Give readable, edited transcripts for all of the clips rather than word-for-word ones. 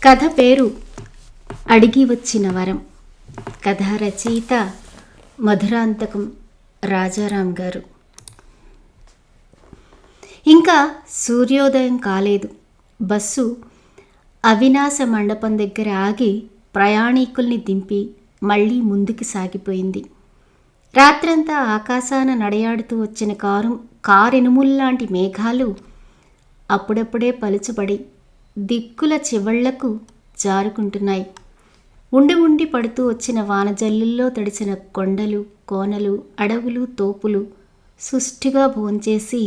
కథ పేరు అడిగి వచ్చిన వరం. కథ రచయిత మధురాంతకం రాజారాం గారు. ఇంకా సూర్యోదయం కాలేదు. బస్సు అవినాశ మండపం దగ్గర ఆగి ప్రయాణికుల్ని దింపి మళ్ళీ ముందుకు సాగిపోయింది. రాత్రంతా ఆకాశాన నడయాడుతూ వచ్చిన కారెనుముల్లాంటి మేఘాలు అప్పుడప్పుడే పలుచబడి దిక్కుల చివళ్లకు జారుకుంటున్నాయి. ఉండి ఉండి పడుతూ వచ్చిన వానజల్లుల్లో తడిసిన కొండలు, కోనలు, అడవులు, తోపులు సుష్టిగా భోంచేసి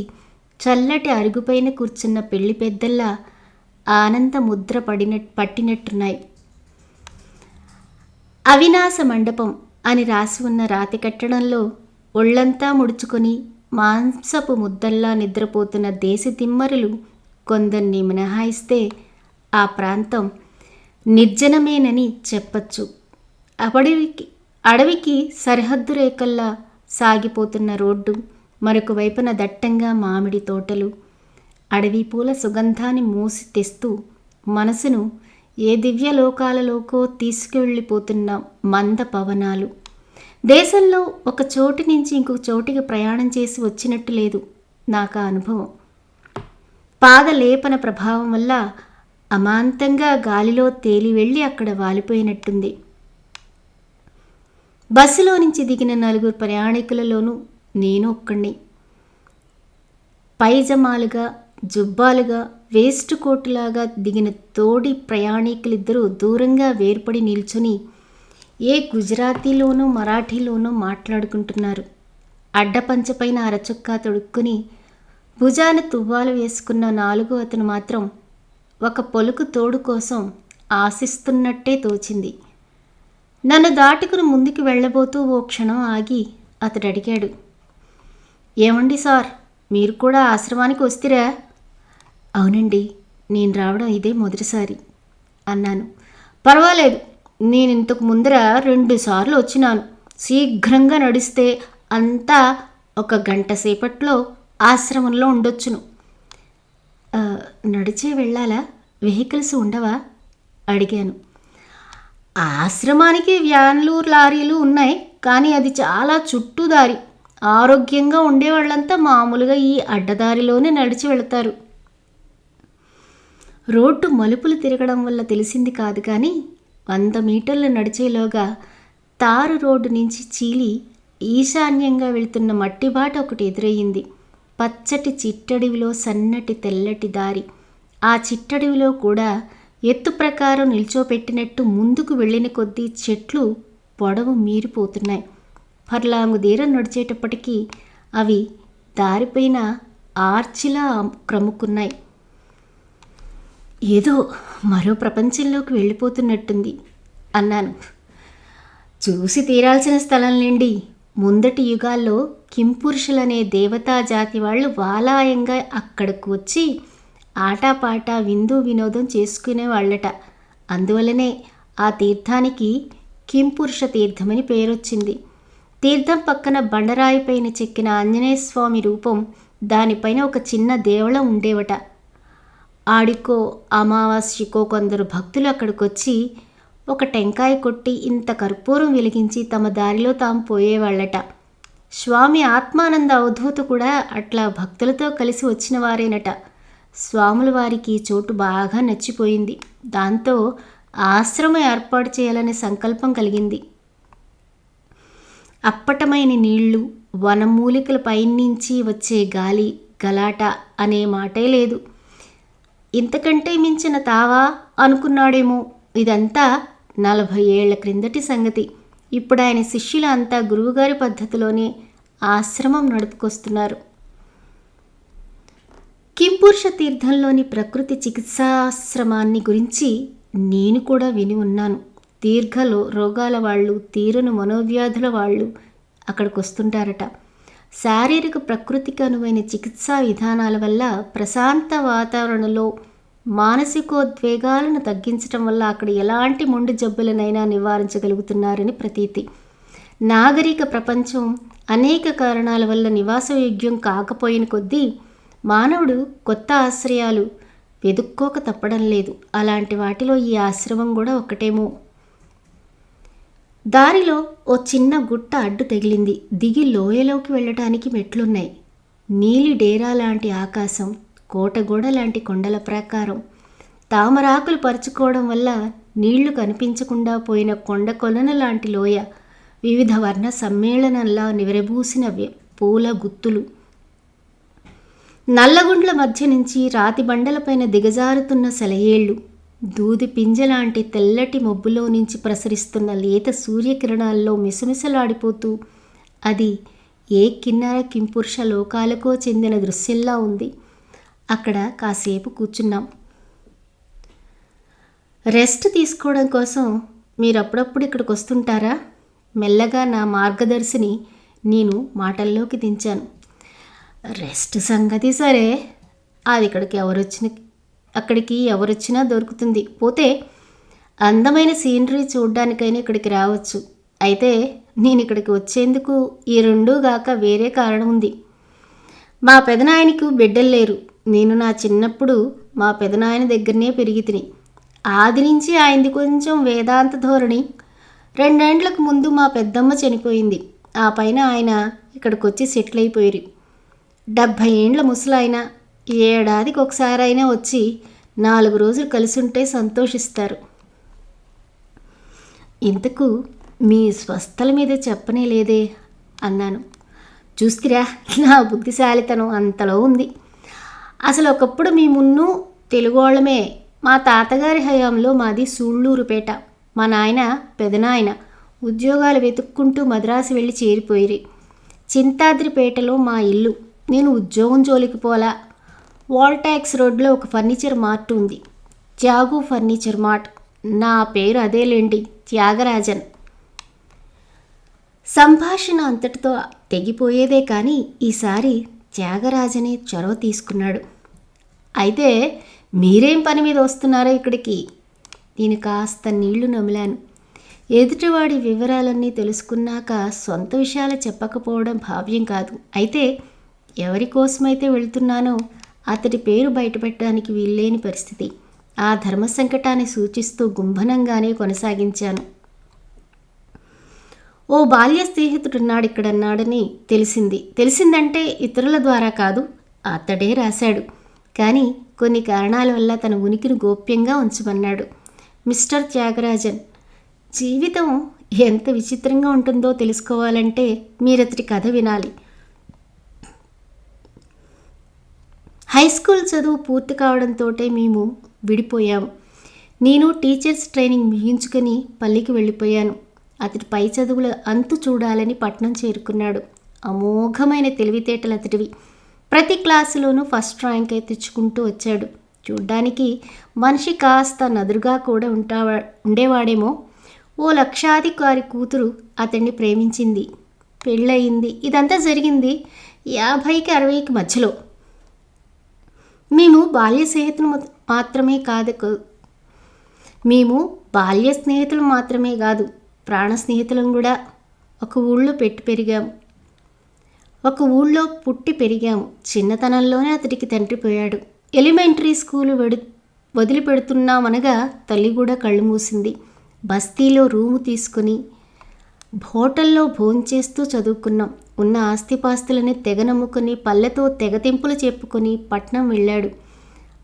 చల్లటి అరుగుపైన కూర్చున్న పెళ్లి పెద్దల్లా ఆనంద ముద్ర పట్టినట్టున్నాయి. అవినాశ మండపం అని రాసి ఉన్న రాతి కట్టడంలో ఒళ్లంతా ముడుచుకొని మాంసపు ముద్దల్లా నిద్రపోతున్న దేశతిమ్మరులు కొందరిని మినహాయిస్తే ఆ ప్రాంతం నిర్జనమేనని చెప్పచ్చు. అడవికి సరిహద్దు రేఖల్లా సాగిపోతున్న రోడ్డు, మరొక వైపున దట్టంగా మామిడి తోటలు, అడవి పూల సుగంధాన్ని మూసి తెస్తూ మనసును ఏ దివ్యలోకాలలోకో తీసుకువెళ్ళిపోతున్న మంద పవనాలు. దేశంలో ఒక చోటు నుంచి ఇంకొక చోటికి ప్రయాణం చేసి వచ్చినట్టు లేదు నాకు ఆ అనుభవం. పాదలేపన ప్రభావం వల్ల అమాంతంగా గాలిలో తేలి వెళ్ళి అక్కడ వాలిపోయినట్టుంది. బస్సులో నుంచి దిగిన 4 ప్రయాణికులలోనూ నేను ఒక్కడిని. పైజమాలుగా, జుబ్బాలుగా, వేస్ట్ కోటులాగా దిగిన తోడి ప్రయాణికులిద్దరూ దూరంగా వేర్పడి నిల్చుని ఏ గుజరాతీలోనూ మరాఠీలోనూ మాట్లాడుకుంటున్నారు. అడ్డపంచపైన అరచొక్కా తొడుక్కుని భుజాన తువ్వాలు వేసుకున్న 4వ అతను మాత్రం ఒక పొలుకు తోడు కోసం ఆశిస్తున్నట్టే తోచింది. నన్ను దాటుకుని ముందుకు వెళ్ళబోతూ ఓ క్షణం ఆగి అతడు అడిగాడు, ఏమండి సార్, మీరు కూడా ఆశ్రమానికి వస్తారా? అవునండి, నేను రావడం ఇదే మొదటిసారి అన్నాను. పర్వాలేదు, నేను ఇంతకు ముందర 2 సార్లు వచ్చినాను. శీఘ్రంగా నడిస్తే అంతా 1 గంట సేపట్లో ఆశ్రమంలో ఉండొచ్చును. నడిచే వెళ్ళాలా? వెహికల్స్ ఉండవా? అడిగాను. ఆశ్రమానికి వ్యాన్లు, లారీలు ఉన్నాయి, కానీ అది చాలా చుట్టూదారి. ఆరోగ్యంగా ఉండేవాళ్ళంతా మామూలుగా ఈ అడ్డదారిలోనే నడిచి వెళతారు. రోడ్డు మలుపులు తిరగడం వల్ల తెలిసింది కాదు, కానీ 100 మీటర్లు నడిచేలోగా తారు రోడ్డు నుంచి చీలి ఈశాన్యంగా వెళుతున్న మట్టిబాట ఒకటి ఎదురయ్యింది. పచ్చటి చిట్టడివిలో సన్నటి తెల్లటి దారి. ఆ చిట్టడివిలో కూడా ఎత్తు ప్రకారం నిల్చోపెట్టినట్టు ముందుకు వెళ్ళిన కొద్దీ చెట్లు పొడవు మీరిపోతున్నాయి. పర్లాంగు దూరం నడిచేటప్పటికీ అవి దారిపైన ఆర్చిలా క్రముకున్నాయి. ఏదో మరో ప్రపంచంలోకి వెళ్ళిపోతున్నట్టుంది అన్నాను. చూసి తీరాల్సిన స్థలంలేండి. ముందటి యుగాల్లో కింపురుషులనే దేవతా జాతి వాళ్ళు వాలాయంగా అక్కడకు వచ్చి ఆటాపాట, విందు వినోదం చేసుకునేవాళ్ళట. అందువల్లనే ఆ తీర్థానికి కింపురుష తీర్థమని పేరొచ్చింది. తీర్థం పక్కన బండరాయి పైన చెక్కిన ఆంజనేయ స్వామి రూపం, దానిపైన ఒక చిన్న దేవళం ఉండేవట. ఆడికో అమావాస్యకో కొందరు భక్తులు అక్కడికొచ్చి ఒక టెంకాయ కొట్టి ఇంత కర్పూరం వెలిగించి తమ దారిలో తాము పోయేవాళ్ళట. స్వామి ఆత్మానంద అవధూత కూడా అట్లా భక్తులతో కలిసి వచ్చిన వారేనట. స్వాముల వారికి చోటు బాగా నచ్చిపోయింది. దాంతో ఆశ్రమం ఏర్పాటు చేయాలనే సంకల్పం కలిగింది. అప్పటమైన నీళ్లు, వనమూలికల పైనుంచి వచ్చే గాలి, గలాట అనే మాటే లేదు. ఇంతకంటే మించిన తావా అనుకున్నాడేమో. ఇదంతా 40 ఏళ్ల క్రిందటి సంగతి. ఇప్పుడు ఆయన శిష్యులు అంతా గురువుగారి పద్ధతిలోనే ఆశ్రమం నడుపుకొస్తున్నారు. కింపురుష తీర్థంలోని ప్రకృతి చికిత్సాశ్రమాన్ని గురించి నేను కూడా విని ఉన్నాను. రోగాల వాళ్ళు, తీరని మనోవ్యాధుల వాళ్ళు అక్కడికి వస్తుంటారట. శారీరక ప్రకృతికి అనువైన చికిత్సా విధానాల వల్ల ప్రశాంత వాతావరణంలో మానసికోద్వేగాలను తగ్గించడం వల్ల అక్కడ ఎలాంటి మొండి జబ్బులనైనా నివారించగలుగుతున్నారని ప్రతీతి. నాగరిక ప్రపంచం అనేక కారణాల వల్ల నివాసయోగ్యం కాకపోయిన కొద్దీ మానవుడు కొత్త ఆశ్రయాలు వెదుక్కోక తప్పడం లేదు. అలాంటి వాటిలో ఈ ఆశ్రమం కూడా ఒక్కటేమో. దారిలో ఓ చిన్న గుట్ట అడ్డు తగిలింది. దిగి లోయలోకి వెళ్ళటానికి మెట్లున్నాయి. నీలి డేరా లాంటి ఆకాశం, కోటగోడ లాంటి కొండల ప్రాకారం, తామరాకులు పరుచుకోవడం వల్ల నీళ్లు కనిపించకుండా పోయిన కొండ కొలన లాంటి లోయ, వివిధ వర్ణ సమ్మేళనంలా నివరబూసిన పూల గుత్తులు, నల్లగుండ్ల మధ్య నుంచి రాతి బండలపైన దిగజారుతున్న సెలయేళ్లు, దూది పింజలాంటి తెల్లటి మబ్బులో నుంచి ప్రసరిస్తున్న లేత సూర్యకిరణాల్లో మిసమిసలాడిపోతూ అది ఏ కిన్నర కింపురుష లోకాలకో చెందిన దృశ్యంలా ఉంది. అక్కడ కాసేపు కూర్చున్నాం. రెస్ట్ తీసుకోవడం కోసం మీరు అప్పుడప్పుడు ఇక్కడికి వస్తుంటారా? మెల్లగా నా మార్గదర్శిని నేను మాటల్లోకి దించాను. రెస్ట్ సంగతి సరే, అది అక్కడికి ఎవరొచ్చినా దొరుకుతుంది. పోతే అందమైన సీనరీ చూడ్డానికైనా ఇక్కడికి రావచ్చు. అయితే నేను ఇక్కడికి వచ్చేందుకు ఈ రెండూ గాక వేరే కారణం ఉంది. మా పెదనాయనకు బిడ్డలు లేరు. నేను నా చిన్నప్పుడు మా పెదనాయన దగ్గరనే పెరిగి తిని. ఆది నుంచి ఆయనది కొంచెం వేదాంత ధోరణి. 2 ఏండ్లకు ముందు మా పెద్దమ్మ చనిపోయింది. ఆ పైన ఆయన ఇక్కడికి వచ్చి సెటిల్ అయిపోయారు. 70 ఏండ్ల ముసలాయన ఏడాదికి ఒకసారైనా వచ్చి 4 రోజులు కలిసి ఉంటే సంతోషిస్తారు. ఇంతకు మీ స్వస్థల మీద చెప్పనే లేదే అన్నాను. చూస్తిరా, నా బుద్ధిశాలితనం అంతలో ఉంది. అసలు ఒకప్పుడు మీ మున్ను తెలుగోళ్ళమే. మా తాతగారి హయాంలో మాది సూళ్ళూరుపేట. మా నాయన పెదనాయన ఉద్యోగాలు వెతుక్కుంటూ మద్రాసు వెళ్ళి చేరిపోయిరి. చింతాద్రిపేటలో మా ఇల్లు. నేను ఉద్యోగం జోలికి పోలా. వాల్టాక్స్ రోడ్లో ఒక ఫర్నిచర్ మార్ట్ ఉంది, త్యాగు ఫర్నిచర్ మార్ట్. నా పేరు అదేలేండి, త్యాగరాజన్. సంభాషణ అంతటితో తెగిపోయేదే కానీ ఈసారి త్యాగరాజనే చొరవ తీసుకున్నాడు. అయితే మీరేం పని మీద వస్తున్నారో ఇక్కడికి? నేను కాస్త నీళ్లు నమిలాను. ఎదుటివాడి వివరాలన్నీ తెలుసుకున్నాక సొంత విషయాలు చెప్పకపోవడం భావ్యం కాదు. అయితే ఎవరి కోసమైతే వెళ్తున్నానో అతడి పేరు బయటపెట్టడానికి వీల్లేని పరిస్థితి. ఆ ధర్మ సంకటాన్ని సూచిస్తూ గుంభనంగానే కొనసాగించాను. ఓ బాల్య స్నేహితుడున్నాడు ఇక్కడన్నాడని తెలిసిందంటే ఇతరుల ద్వారా కాదు, అతడే రాశాడు. కానీ కొన్ని కారణాల వల్ల తన ఉనికిని గోప్యంగా ఉంచమన్నాడు. మిస్టర్ త్యాగరాజన్, జీవితం ఎంత విచిత్రంగా ఉంటుందో తెలుసుకోవాలంటే మీరతడి కథ వినాలి. హై స్కూల్ చదువు పూర్తి కావడంతో మేము విడిపోయాము. నేను టీచర్స్ ట్రైనింగ్ ముగించుకొని పల్లికి వెళ్ళిపోయాను. అతడి పై చదువుల అంతు చూడాలని పట్నం చేరుకున్నాడు. అమోఘమైన తెలివితేటలు అతడివి. ప్రతి క్లాసులోనూ ఫస్ట్ ర్యాంక్ తెచ్చుకుంటూ వచ్చాడు. చూడ్డానికి మనిషి కాస్త నదురుగా కూడా ఉండేవాడేమో. ఓ లక్షాధికారి కూతురు అతన్ని ప్రేమించింది, పెళ్ళయింది. ఇదంతా జరిగింది 50కి 60కి మధ్యలో. మేము బాల్య స్నేహితులు మాత్రమే కాదు, ప్రాణ స్నేహితులం కూడా. ఒక ఊళ్ళో పుట్టి పెరిగాము. చిన్నతనంలోనే అతడికి తండ్రి పోయాడు. ఎలిమెంటరీ స్కూలు వదిలిపెడుతున్నామనగా తల్లి కూడా కళ్ళు మూసింది. బస్తీలో రూము తీసుకుని హోటల్లో భోంచేస్తూ చదువుకున్నాం. ఉన్న ఆస్తిపాస్తులని తెగ నమ్ముకొని పల్లెతో తెగతింపులు చెప్పుకొని పట్నం వెళ్ళాడు.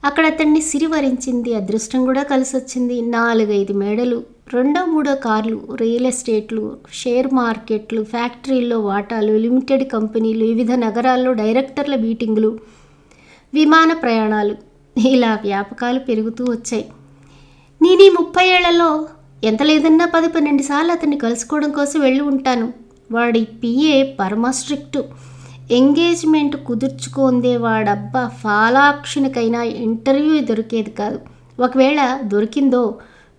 అక్కడ అతన్ని సిరివరించింది. అదృష్టం కూడా కలిసొచ్చింది. 4-5 మేడలు, 2-3 కార్లు, రియల్ ఎస్టేట్లు, షేర్ మార్కెట్లు, ఫ్యాక్టరీల్లో వాటాలు, లిమిటెడ్ కంపెనీలు, వివిధ నగరాల్లో డైరెక్టర్ల మీటింగులు, విమాన ప్రయాణాలు, ఇలా వ్యాపకాలు పెరుగుతూ వచ్చాయి. నేను ఈ 30 ఏళ్లలో ఎంత లేదన్నా 10-12 సార్లు అతన్ని కలుసుకోవడం కోసం వెళ్ళి ఉంటాను. వాడి పిఏ పరమ స్ట్రిక్టు. ఎంగేజ్మెంట్ కుదుర్చుకోందే వాడబ్బా ఫాలాక్షునికైనా ఇంటర్వ్యూ దొరికేది కాదు. ఒకవేళ దొరికిందో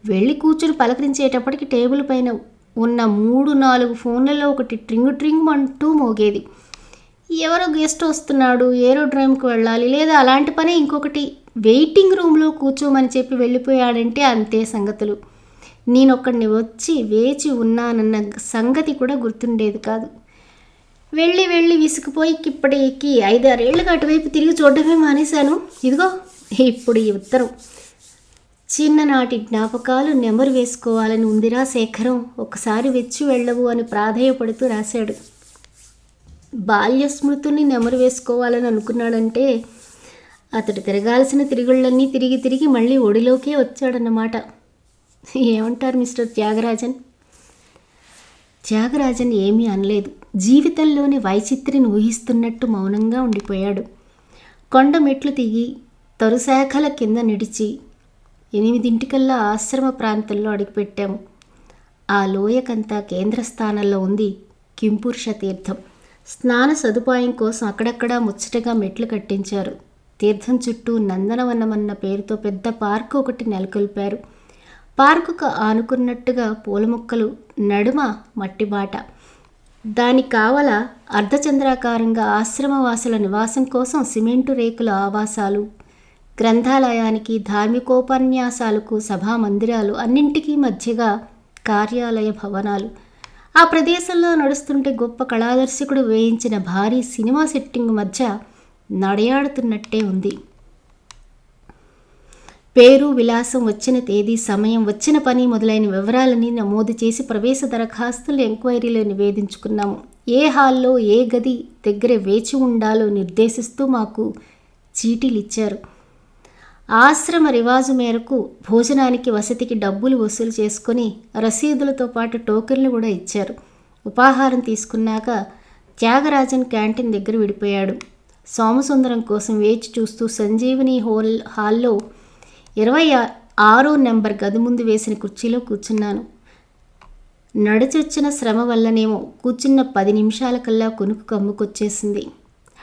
వెళ్ళి కూర్చుని పలకరించేటప్పటికి టేబుల్ పైన ఉన్న 3-4 ఫోన్లలో ఒకటి ట్రింగ్ అంటూ మోగేది. ఎవరో గెస్ట్ వస్తున్నాడు, ఏరోడ్రైమ్కి వెళ్ళాలి, లేదా అలాంటి పనే ఇంకొకటి. వెయిటింగ్ రూమ్లో కూర్చోమని చెప్పి వెళ్ళిపోయాడంటే అంతే సంగతులు. నేనొక్కడిని వచ్చి వేచి ఉన్నానన్న సంగతి కూడా గుర్తుండేది కాదు. వెళ్ళి విసిగిపోయి ఇప్పటికి 5-6 ఏళ్ళుగా అటువైపు తిరిగి చూడడమే మానేశాను. ఇదిగో ఇప్పుడు ఈ ఉత్తరం. చిన్ననాటి జ్ఞాపకాలు నెమరు వేసుకోవాలని ఉందిరా శేఖరం, ఒకసారి వెచ్చి వెళ్ళవు అని ప్రాధేయపడుతూ రాశాడు. బాల్య స్మృతుల్ని నెమరు వేసుకోవాలని అనుకున్నాడంటే అతడు తిరగాల్సిన తిరుగుళ్ళన్నీ తిరిగి తిరిగి మళ్ళీ ఒడిలోకే వచ్చాడన్నమాట. ఏమంటారు మిస్టర్ త్యాగరాజన్? త్యాగరాజన్ ఏమీ అనలేదు. జీవితంలోని వైచిత్రిని ఊహిస్తున్నట్టు మౌనంగా ఉండిపోయాడు. కొండ మెట్లు దిగి తరుశాఖల కింద నిడిచి 8 ఆశ్రమ ప్రాంతంలో అడుగుపెట్టాము. ఆ లోయకంతా కేంద్ర స్థానంలో ఉంది కింపురుష తీర్థం. స్నాన సదుపాయం కోసం అక్కడక్కడా ముచ్చటగా మెట్లు కట్టించారు. తీర్థం చుట్టూ నందనవనమన్న పేరుతో పెద్ద పార్కు ఒకటి నెలకొల్పారు. పార్కుకు ఆనుకున్నట్టుగా పూల మొక్కలు, నడుమ మట్టిబాట. దాని కావల అర్ధచంద్రాకారంగా ఆశ్రమవాసుల నివాసం కోసం సిమెంటు రేకుల ఆవాసాలు, గ్రంథాలయానికి, ధార్మికోపన్యాసాలకు సభా మందిరాలు, అన్నింటికీ మధ్యగా కార్యాలయ భవనాలు. ఆ ప్రదేశంలో నడుస్తుంటే గొప్ప కళాదర్శకుడు వేయించిన భారీ సినిమా సెట్టింగ్ మధ్య నడయాడుతున్నట్టే ఉంది. పేరు, విలాసం, వచ్చిన తేదీ, సమయం, వచ్చిన పని మొదలైన వివరాలని నమోదు చేసి ప్రవేశ దరఖాస్తులు, ఎంక్వైరీలు నివేదించుకున్నాము. ఏ హాల్లో ఏ గది దగ్గర వేచి ఉండాలో నిర్దేశిస్తూ మాకు చీటీలు ఇచ్చారు. ఆశ్రమ రివాజు మేరకు భోజనానికి, వసతికి డబ్బులు వసూలు చేసుకొని రసీదులతో పాటు టోకెన్లు కూడా ఇచ్చారు. ఉపాహారం తీసుకున్నాక త్యాగరాజన్ క్యాంటీన్ దగ్గర విడిపోయాడు. సోమసుందరం కోసం వేచి చూస్తూ సంజీవని హాల్లో 26వ నెంబర్ గది ముందు వేసిన కుర్చీలో కూర్చున్నాను. నడిచొచ్చిన శ్రమ వల్లనేమో కూర్చున్న 10 నిమిషాలకల్లా కొనుక్కు కమ్ముకొచ్చేసింది.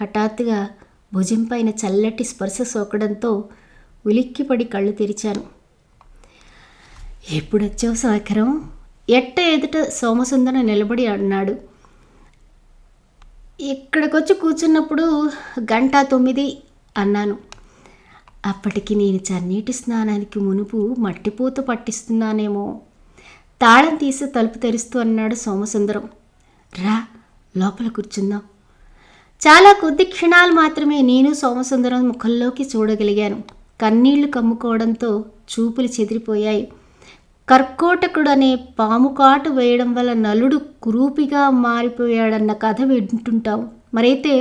హఠాత్తుగా భుజం పైన చల్లటి స్పర్శ సోకడంతో ఉలిక్కిపడి కళ్ళు తెరిచాను. ఎప్పుడొచ్చావు శేఖరం? ఎదుట సోమసుందరం నిలబడి అన్నాడు. ఇక్కడికొచ్చి కూర్చున్నప్పుడు 9:00 అన్నాను. అప్పటికి నేను చన్నీటి స్నానానికి మునుపు మట్టిపూత పట్టిస్తున్నానేమో. తాళం తీసి తలుపు తెరుస్తూ అన్నాడు సోమసుందరం. రా, లోపల కూర్చుందాం. చాలా కొద్ది క్షణాలు మాత్రమే నేను సోమసుందరం ముఖంలోకి చూడగలిగాను. కన్నీళ్లు కమ్ముకోవడంతో చూపులు చెదిరిపోయాయి. కర్కోటకుడనే పాము కాటు వేయడం వల్ల నలుడు కురూపిగా మారిపోయాడన్న కథ వింటుంటాం. మరైతే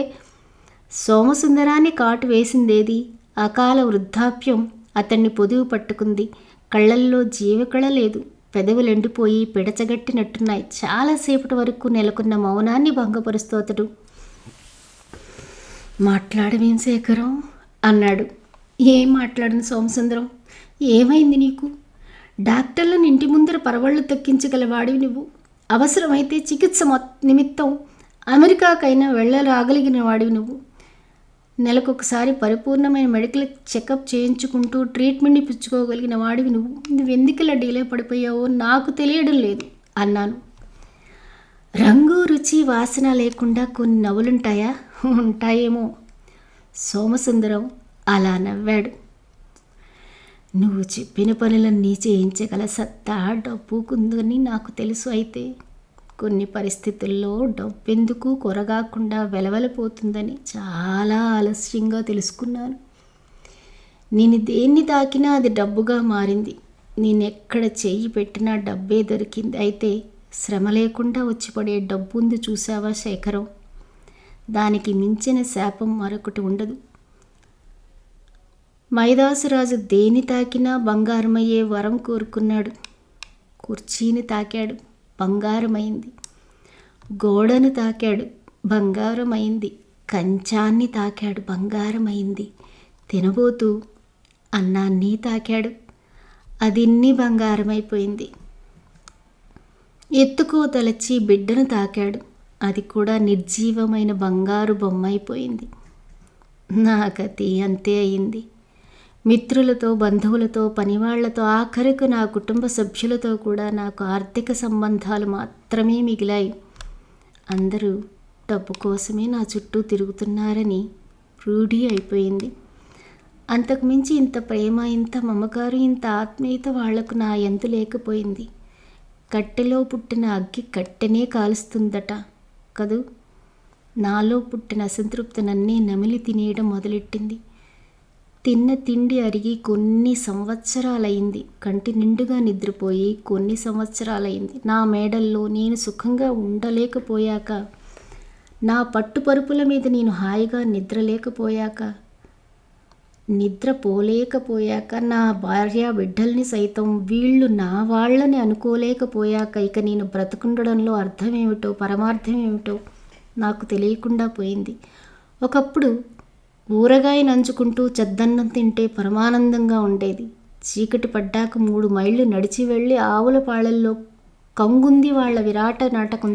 సోమసుందరాన్ని కాటు వేసిందేది? అకాల వృద్ధాప్యం అతన్ని పొదువు పట్టుకుంది. కళ్ళల్లో జీవకళ లేదు. పెదవులు ఎండిపోయి పిడచగట్టినట్టున్నాయి. చాలాసేపటి వరకు నెలకొన్న మౌనాన్ని భంగపరుస్తూ అతడు, మాట్లాడమేం శేఖరం అన్నాడు. ఏం మాట్లాడను సోమసుందరం, ఏమైంది నీకు? డాక్టర్లను ఇంటి ముందర పరవళ్ళు తక్కించగలవాడివి నువ్వు. అవసరమైతే చికిత్స నిమిత్తం అమెరికాకైనా వెళ్ళరాగలిగిన వాడివి నువ్వు. నెలకొకసారి పరిపూర్ణమైన మెడికల్ చెకప్ చేయించుకుంటూ ట్రీట్మెంట్ని పుచ్చుకోగలిగిన వాడివి నువ్వు. నువ్వెందుకలా డీలే పడిపోయావో నాకు తెలియడం లేదు అన్నాను. రంగు, రుచి, వాసన లేకుండా కొన్ని నవ్వులుంటాయా? ఉంటాయేమో. సోమసుందరం అలా నవ్వాడు. నువ్వు చెప్పిన పనులన్నీ చేయించగల సత్తా డబ్బుకుందని నాకు తెలుసు. అయితే కొన్ని పరిస్థితుల్లో డబ్బెందుకు కొరగాకుండా వెలవెలపోతుందని చాలా ఆలస్యంగా తెలుసుకున్నాను. నేను దేన్ని తాకినా అది డబ్బుగా మారింది. నేనెక్కడ చెయ్యి పెట్టినా డబ్బే దొరికింది. అయితే శ్రమ లేకుండా వచ్చిపడే డబ్బు ఉంది చూసావా శేఖరం, దానికి మించిన శాపం మరొకటి ఉండదు. మైదాసురాజు దేని తాకినా బంగారమయ్యే వరం కోరుకున్నాడు. కుర్చీని తాకాడు, బంగారమైంది. గోడను తాకాడు, బంగారమైంది. కంచాన్ని తాకాడు, బంగారమైంది. తినబోతూ అన్నాన్ని తాకాడు, అదిన్ని బంగారమైపోయింది. ఎత్తుకోతలచి బిడ్డను తాకాడు, అది కూడా నిర్జీవమైన బంగారు బొమ్మైపోయింది. నా గతి అంతే అయింది. మిత్రులతో, బంధువులతో, పనివాళ్లతో, ఆఖరికి నా కుటుంబ సభ్యులతో కూడా నాకు ఆర్థిక సంబంధాలు మాత్రమే మిగిలాయి. అందరూ డబ్బు కోసమే నా చుట్టూ తిరుగుతున్నారని రూఢి అయిపోయింది. అంతకుమించి ఇంత ప్రేమ, ఇంత మమకారం, ఇంత ఆత్మీయత వాళ్లకు నా యందు లేకపోయింది. కట్టెలో పుట్టిన అగ్గి కట్టెనే కాలుస్తుందట కదూ. నాలో పుట్టిన అసంతృప్తి నన్నే నమిలి తినేయడం మొదలెట్టింది. తిన్న తిండి అరిగి కొన్ని సంవత్సరాలైంది. కంటి నిండుగా నిద్రపోయి కొన్ని సంవత్సరాలైంది. నా మేడల్లో నేను సుఖంగా ఉండలేకపోయాక, నా పట్టుపరుపుల మీద నేను హాయిగా నిద్రపోలేకపోయాక, నా భార్య బిడ్డల్ని సైతం వీళ్ళు నా వాళ్ళని అనుకోలేకపోయాక, ఇక నేను బ్రతుకుండడంలో అర్థమేమిటో పరమార్థం ఏమిటో నాకు తెలియకుండా పోయింది. ఒకప్పుడు ఊరగాయ నంచుకుంటూ చద్దన్నం తింటే పరమానందంగా ఉండేది. చీకటి పడ్డాక 3 మైళ్ళు నడిచి వెళ్ళి ఆవుల పాళల్లో కంగుంది వాళ్ళ విరాట నాటకం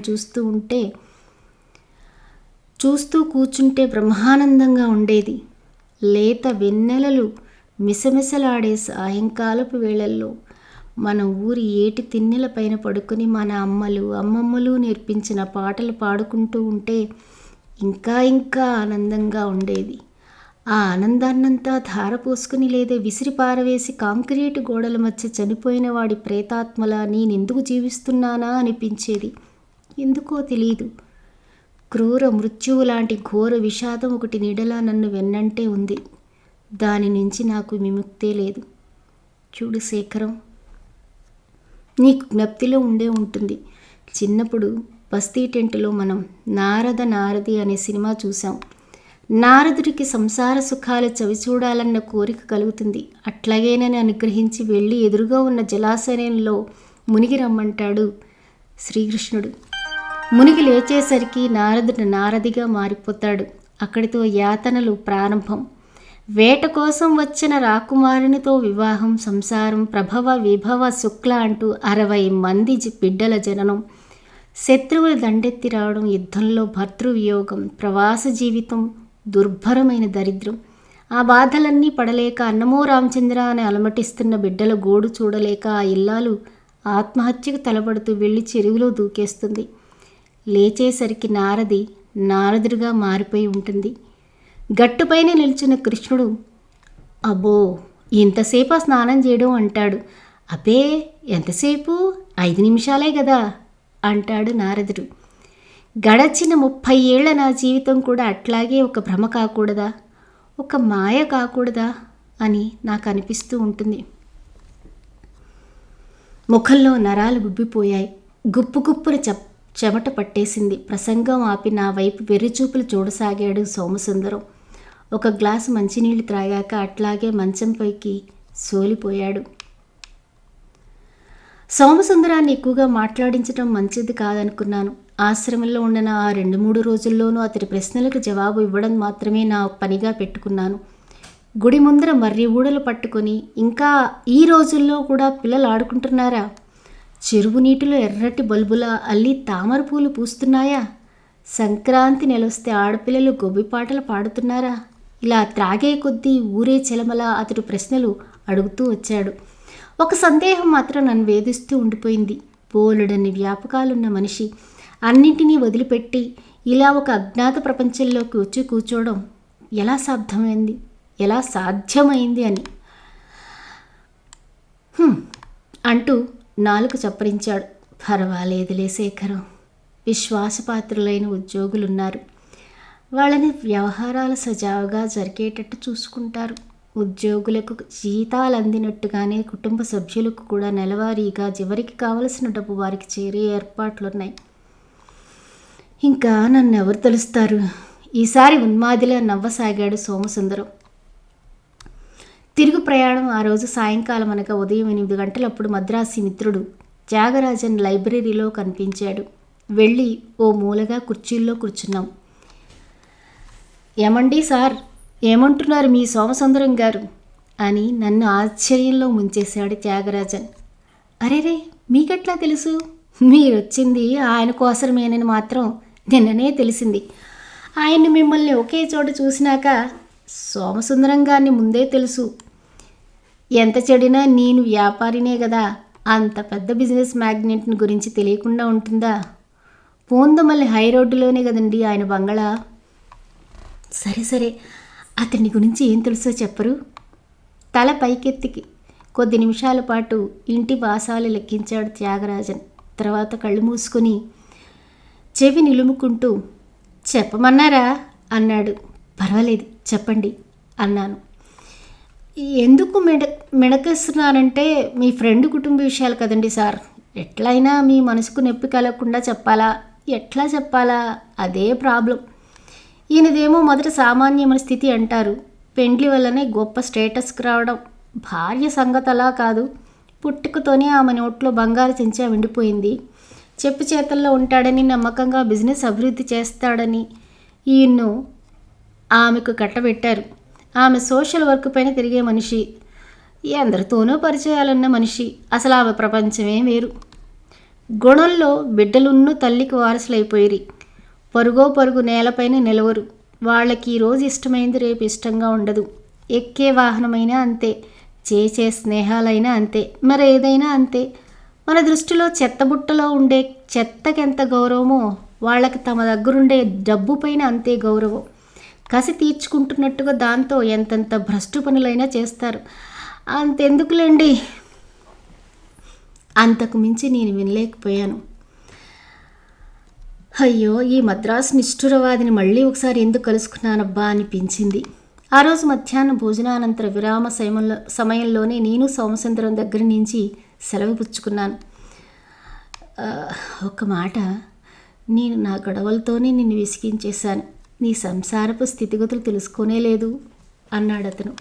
చూస్తూ కూర్చుంటే బ్రహ్మానందంగా ఉండేది. లేత వెన్నెలలు మిసమిసలాడే సాయంకాలపు వేళల్లో మన ఊరి ఏటి తిన్నెల పైన పడుకుని మన అమ్మమ్మలు నేర్పించిన పాటలు పాడుకుంటూ ఉంటే ఇంకా ఇంకా ఆనందంగా ఉండేది. ఆ ఆనందాన్నంతా ధారపోసుకుని లేదా విసిరి పారవేసి కాంక్రీటు గోడల మధ్య చనిపోయిన వాడి ప్రేతాత్మలా నేనెందుకు జీవిస్తున్నానా అనిపించేది. ఎందుకో తెలీదు. క్రూర మృత్యువు లాంటి ఘోర విషాదం ఒకటి నీడలా నన్ను వెన్నంటే ఉంది. దాని నుంచి నాకు విముక్తే లేదు. చూడు శేఖరం, నీకు జ్ఞప్తిలో ఉండే ఉంటుంది. చిన్నప్పుడు బస్తీ టెంటులో మనం నారది అనే సినిమా చూసాం. నారదుడికి సంసార సుఖాలు చవిచూడాలన్న కోరిక కలుగుతుంది. అట్లాగేనని అనుగ్రహించి వెళ్ళి ఎదురుగా ఉన్న జలాశయంలో మునిగి రమ్మంటాడు శ్రీకృష్ణుడు. మునిగి లేచేసరికి నారదుడు నారదిగా మారిపోతాడు. అక్కడితో యాతనలు ప్రారంభం. వేట కోసం వచ్చిన రాకుమారునితో వివాహం, సంసారం, ప్రభవ విభవ శుక్ల అంటూ 60 మంది బిడ్డల జననం, శత్రువులు దండెత్తి రావడం, యుద్ధంలో భర్తృవియోగం, ప్రవాస జీవితం, దుర్భరమైన దరిద్రం. ఆ బాధలన్నీ పడలేక అన్నమో రామచంద్ర అని అలమటిస్తున్న బిడ్డల గోడు చూడలేక ఆ ఇల్లాలు ఆత్మహత్యకు తలపడుతూ వెళ్ళి చెరువులో దూకేస్తుంది. లేచేసరికి నారదుడిగా మారిపోయి ఉంటుంది. గట్టుపైన నిల్చున్న కృష్ణుడు, అబ్బో ఎంతసేపు స్నానం చేయడం అంటాడు. అబ్బే ఎంతసేపు, 5 నిమిషాలే కదా అంటాడు నారదుడు. గడచిన 30 ఏళ్ల నా జీవితం కూడా అట్లాగే ఒక భ్రమ కాకూడదా, ఒక మాయ కాకూడదా అని నాకు అనిపిస్తూ ఉంటుంది. ముఖంలో నరాలు గుబ్బిపోయాయి. గుప్పున చెమట పట్టేసింది. ప్రసంగం ఆపి నా వైపు వెర్రిచూపులు చూడసాగాడు సోమసుందరం. ఒక గ్లాసు మంచినీళ్లు త్రాగాక అట్లాగే మంచంపైకి సోలిపోయాడు. సోమసుందరాన్ని ఎక్కువగా మాట్లాడించడం మంచిది కాదనుకున్నాను. ఆశ్రమంలో ఉన్న ఆ 2-3 రోజుల్లోనూ అతడి ప్రశ్నలకు జవాబు ఇవ్వడం మాత్రమే నా పనిగా పెట్టుకున్నాను. గుడి ముందర మర్రి ఊడలు పట్టుకొని, ఇంకా ఈ రోజుల్లో కూడా పిల్లలు ఆడుకుంటున్నారా? చెరువు నీటిలో ఎర్రటి బల్బులా అల్లి తామర పూలు పూస్తున్నాయా? సంక్రాంతి నెలొస్తే ఆడపిల్లలు గొబ్బిపాటలు పాడుతున్నారా? ఇలా త్రాగే కొద్దీ ఊరే చెలమలా అతడు ప్రశ్నలు అడుగుతూ వచ్చాడు. ఒక సందేహం మాత్రం నన్ను వేధిస్తూ ఉండిపోయింది. బోలెడన్ని వ్యాపకాలున్న మనిషి అన్నింటినీ వదిలిపెట్టి ఇలా ఒక అజ్ఞాత ప్రపంచంలోకి వచ్చి కూర్చోవడం ఎలా సాధ్యమైంది అని అంటూ నాలుక చప్పరించాడు. పర్వాలేదులే శేఖరం, విశ్వాసపాత్రులైన ఉద్యోగులున్నారు. వాళ్ళని వ్యవహారాలు సజావుగా జరిగేటట్టు చూసుకుంటారు. ఉద్యోగులకు జీతాలు అందినట్టుగానే కుటుంబ సభ్యులకు కూడా నెలవారీగా చివరికి కావలసిన డబ్బు వారికి చేరే ఏర్పాట్లున్నాయి. ఇంకా నన్ను ఎవరు తెలుస్తారు? ఈసారి ఉన్మాదిలా నవ్వసాగాడు సోమసుందరం. తిరుగు ప్రయాణం ఆ రోజు సాయంకాలం అనగా ఉదయం 8 గంటలప్పుడు మద్రాసి మిత్రుడు త్యాగరాజన్ లైబ్రరీలో కనిపించాడు. వెళ్ళి ఓ మూలగా కుర్చీల్లో కూర్చున్నాం. ఏమండి సార్, ఏమంటున్నారు మీ సోమసుందరం గారు అని నన్ను ఆశ్చర్యంలో ముంచేశాడు త్యాగరాజన్. అరేరే, మీకెట్లా తెలుసు? మీరొచ్చింది ఆయన కోసమేనని మాత్రం నిన్ననే తెలిసింది. ఆయన మిమ్మల్ని ఒకే చోట చూసినాక సోమసుందరం గారిని ముందే తెలుసు. ఎంత చెడినా నేను వ్యాపారినే కదా, అంత పెద్ద బిజినెస్ మ్యాగ్నెట్ని గురించి తెలియకుండా ఉంటుందా? పూందమల్లి హై రోడ్డులోనే కదండి ఆయన బంగళా. సరే, అతని గురించి ఏం తెలుసో చెప్పరు? తల పైకెత్తికి కొద్ది నిమిషాల పాటు ఇంటి వాసాలు లెక్కించాడు త్యాగరాజన్. తర్వాత కళ్ళు మూసుకొని చెవి నిలుముకుంటూ చెప్పమన్నారా అన్నాడు. పర్వాలేదు చెప్పండి అన్నాను. ఎందుకు మెడకేస్తున్నానంటే మీ ఫ్రెండ్ కుటుంబ విషయాలు కదండి సార్. ఎట్లయినా మీ మనసుకు నొప్పి కలగకుండా చెప్పాలా, ఎట్లా చెప్పాలా అదే ప్రాబ్లం. ఈయనదేమో మొదట సామాన్యమైన స్థితి అంటారు, పెండ్లి వల్లనే గొప్ప స్టేటస్కి రావడం. భార్య సంగతి అలా కాదు, పుట్టుకతోనే ఆమె నోట్లో బంగారు చెంచా ఉండిపోయింది. చెప్పు చేతల్లో ఉంటాడని, నమ్మకంగా బిజినెస్ అభివృద్ధి చేస్తాడని ఈయన్ను ఆమెకు కట్టబెట్టారు. ఆమె సోషల్ వర్క్ పైన తిరిగే మనిషి, ఎందరితోనో పరిచయాలున్న మనిషి. అసలు ఆమె ప్రపంచమే వేరు. గుణంలో బిడ్డలున్నూ తల్లికి వారసులైపోయిరి. పరుగు నేలపైన నిలవరు. వాళ్ళకి ఈరోజు ఇష్టమైంది రేపు ఇష్టంగా ఉండదు. ఎక్కే వాహనమైనా అంతే, చేసే స్నేహాలైనా అంతే, మరేదైనా అంతే. మన దృష్టిలో చెత్తబుట్టలో ఉండే చెత్తకెంత గౌరవమో వాళ్ళకి తమ దగ్గరుండే డబ్బు పైన అంతే గౌరవం. కసి తీర్చుకుంటున్నట్టుగా దాంతో ఎంతెంత భ్రష్టు పనులైనా చేస్తారు. అంతెందుకులేండి, అంతకు మించి నేను వినలేకపోయాను. అయ్యో, ఈ మద్రాసు నిష్ఠురవాదిని మళ్ళీ ఒకసారి ఎందుకు కలుసుకున్నానబ్బా అనిపించింది. ఆ రోజు మధ్యాహ్నం భోజనానంతర విరామ సమయంలోనే నేను సోమసుందరం దగ్గర నుంచి సెలవు పుచ్చుకున్నాను. ఒక మాట, నేను నా గొడవలతోనే నిన్ను విసిగించేశాను, నీ సంసారపు స్థితిగతులు తెలుసుకోనే లేదు అన్నాడు అతను.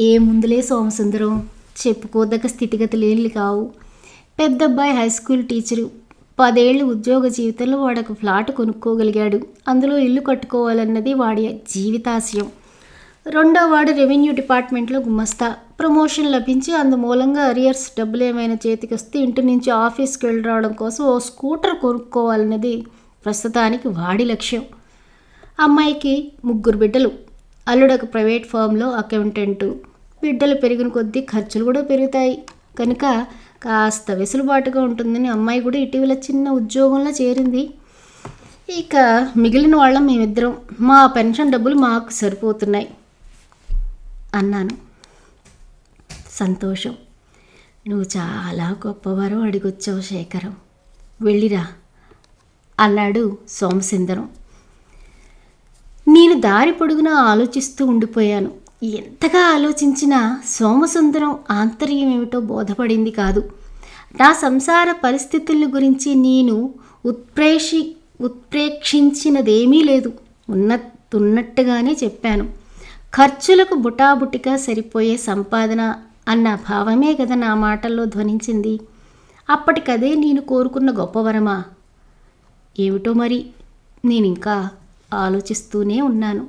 ఏముందులే సోమసుందరం, చెప్పుకోదగ్గ స్థితిగతులేళ్ళు కావు. పెద్దబ్బాయి హై స్కూల్ టీచరు, 10 ఏళ్ళు ఉద్యోగ జీవితంలో వాడొక ఫ్లాట్ కొనుక్కోగలిగాడు. అందులో ఇల్లు కట్టుకోవాలన్నది వాడి జీవితాశయం. రెండో వాడు రెవెన్యూ డిపార్ట్మెంట్లో గుమస్తా. ప్రమోషన్ లభించి అందుమూలంగా అరియర్స్ డబ్బులు ఏమైనా చేతికి వస్తే ఇంటి నుంచి ఆఫీస్కి వెళ్ళి రావడం కోసం ఓ స్కూటర్ కొనుక్కోవాలన్నది ప్రస్తుతానికి వాడి లక్ష్యం. అమ్మాయికి 3 బిడ్డలు. అల్లుడొక ప్రైవేట్ ఫామ్లో అకౌంటెంటు. బిడ్డలు పెరిగిన కొద్దీ ఖర్చులు కూడా పెరుగుతాయి కనుక కాస్త వెసులుబాటుగా ఉంటుందని అమ్మాయి కూడా ఇటీవల చిన్న ఉద్యోగంలో చేరింది. ఇక మిగిలిన వాళ్ళం మేమిద్దరం. మా పెన్షన్ డబ్బులు మాకు సరిపోతున్నాయి అన్నాను. సంతోషం, నువ్వు చాలా గొప్పవారు అడిగొచ్చావు శేఖరం, వెళ్ళిరా అన్నాడు సోమసుందరం. నేను దారి పొడుగునా ఆలోచిస్తూ ఉండిపోయాను. ఎంతగా ఆలోచించినా సోమసుందరం ఆంతర్యం ఏమిటో బోధపడింది కాదు. నా సంసార పరిస్థితుల గురించి నేను ఉత్ప్రేక్షించినదేమీ లేదు. ఉన్నట్టుగానే చెప్పాను. ఖర్చులకు బుటాబుటిగా సరిపోయే సంపాదన అన్న భావమే కదా నా మాటల్లో ధ్వనించింది. అప్పటికదే నేను కోరుకున్న గొప్పవరమా ఏమిటో మరి, నేనింకా ఆలోచిస్తూనే ఉన్నాను.